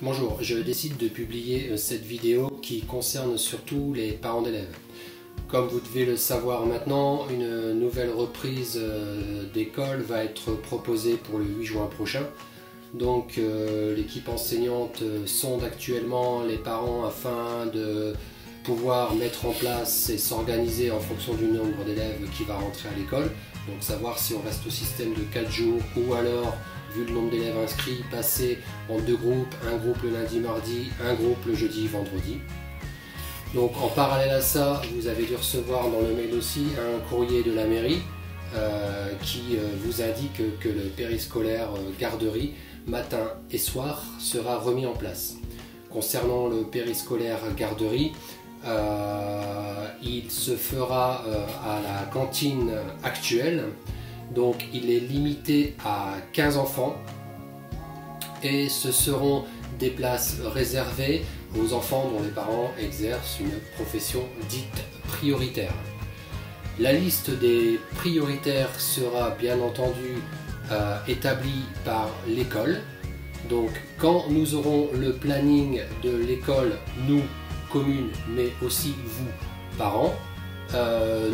Bonjour, je décide de publier cette vidéo qui concerne surtout les parents d'élèves. Comme vous devez le savoir maintenant, une nouvelle reprise d'école va être proposée pour le 8 juin prochain. Donc l'équipe enseignante sonde actuellement les parents afin de pouvoir mettre en place et s'organiser en fonction du nombre d'élèves qui va rentrer à l'école. Donc savoir si on reste au système de 4 jours ou alors, vu le nombre d'élèves inscrits, passer en deux groupes, un groupe le lundi, mardi, un groupe le jeudi, vendredi. Donc en parallèle à ça, vous avez dû recevoir dans le mail aussi un courrier de la mairie qui vous indique que le périscolaire garderie matin et soir sera remis en place. Concernant le périscolaire garderie, il se fera à la cantine actuelle, donc il est limité à 15 enfants et ce seront des places réservées aux enfants dont les parents exercent une profession dite prioritaire. La liste des prioritaires sera bien entendu établie par l'école. Donc quand nous aurons le planning de l'école, nous, commune, mais aussi vous, parents,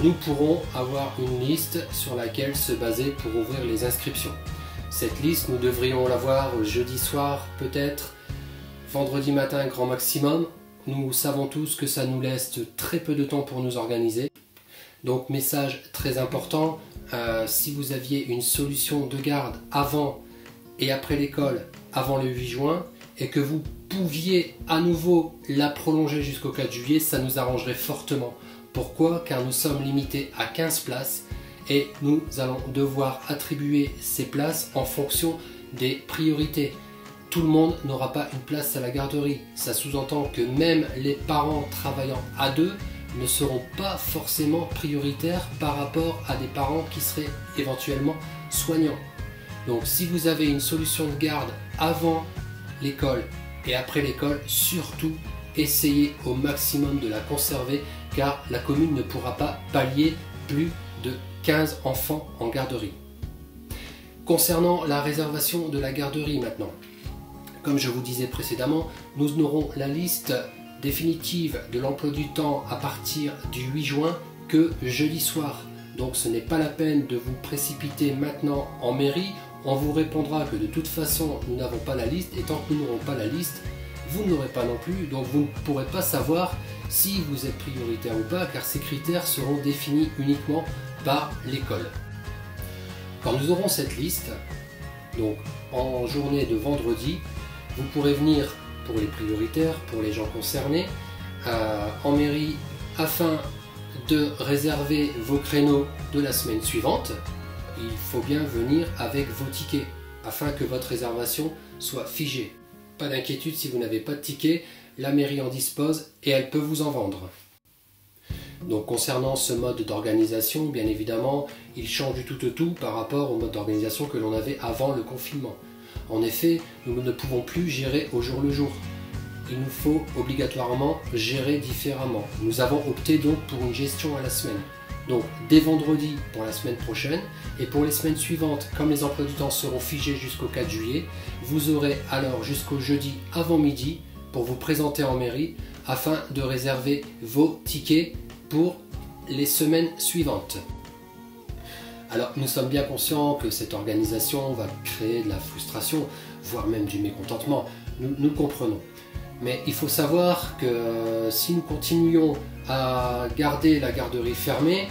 nous pourrons avoir une liste sur laquelle se baser pour ouvrir les inscriptions. Cette liste, nous devrions l'avoir jeudi soir peut-être, vendredi matin grand maximum. Nous savons tous que ça nous laisse très peu de temps pour nous organiser. Donc message très important, si vous aviez une solution de garde avant et après l'école, avant le 8 juin, et que vous pouviez à nouveau la prolonger jusqu'au 4 juillet, ça nous arrangerait fortement. Pourquoi? Car nous sommes limités à 15 places et nous allons devoir attribuer ces places en fonction des priorités. Tout le monde n'aura pas une place à la garderie. Ça sous-entend que même les parents travaillant à deux ne seront pas forcément prioritaires par rapport à des parents qui seraient éventuellement soignants. Donc si vous avez une solution de garde avant l'école et après l'école, surtout essayez au maximum de la conserver car la commune ne pourra pas pallier plus de 15 enfants en garderie. Concernant la réservation de la garderie maintenant, comme je vous disais précédemment, nous aurons la liste définitive de l'emploi du temps à partir du 8 juin que jeudi soir. Donc ce n'est pas la peine de vous précipiter maintenant en mairie. On vous répondra que de toute façon nous n'avons pas la liste et tant que nous n'aurons pas la liste, vous ne l'aurez pas non plus, donc vous ne pourrez pas savoir si vous êtes prioritaire ou pas car ces critères seront définis uniquement par l'école. Quand nous aurons cette liste, donc en journée de vendredi, vous pourrez venir pour les prioritaires, pour les gens concernés, en mairie afin de réserver vos créneaux de la semaine suivante. Il faut bien venir avec vos tickets afin que votre réservation soit figée. Pas d'inquiétude si vous n'avez pas de ticket, la mairie en dispose et elle peut vous en vendre. Donc concernant ce mode d'organisation, bien évidemment, il change du tout au tout par rapport au mode d'organisation que l'on avait avant le confinement. En effet, nous ne pouvons plus gérer au jour le jour. Il nous faut obligatoirement gérer différemment. Nous avons opté donc pour une gestion à la semaine. Donc dès vendredi pour la semaine prochaine et pour les semaines suivantes, comme les emplois du temps seront figés jusqu'au 4 juillet, vous aurez alors jusqu'au jeudi avant midi pour vous présenter en mairie afin de réserver vos tickets pour les semaines suivantes. Alors nous sommes bien conscients que cette organisation va créer de la frustration, voire même du mécontentement, nous le comprenons. Mais il faut savoir que si nous continuions à garder la garderie fermée,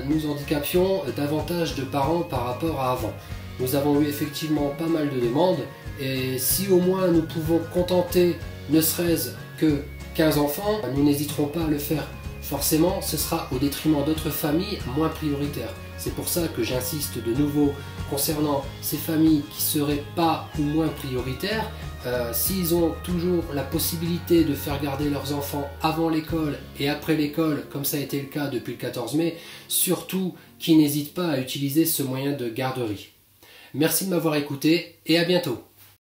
nous handicapions davantage de parents par rapport à avant. Nous avons eu effectivement pas mal de demandes et si au moins nous pouvons contenter ne serait-ce que 15 enfants, nous n'hésiterons pas à le faire. Forcément, ce sera au détriment d'autres familles moins prioritaires. C'est pour ça que j'insiste de nouveau concernant ces familles qui ne seraient pas ou moins prioritaires. S'ils ont toujours la possibilité de faire garder leurs enfants avant l'école et après l'école, comme ça a été le cas depuis le 14 mai, surtout qu'ils n'hésitent pas à utiliser ce moyen de garderie. Merci de m'avoir écouté et à bientôt.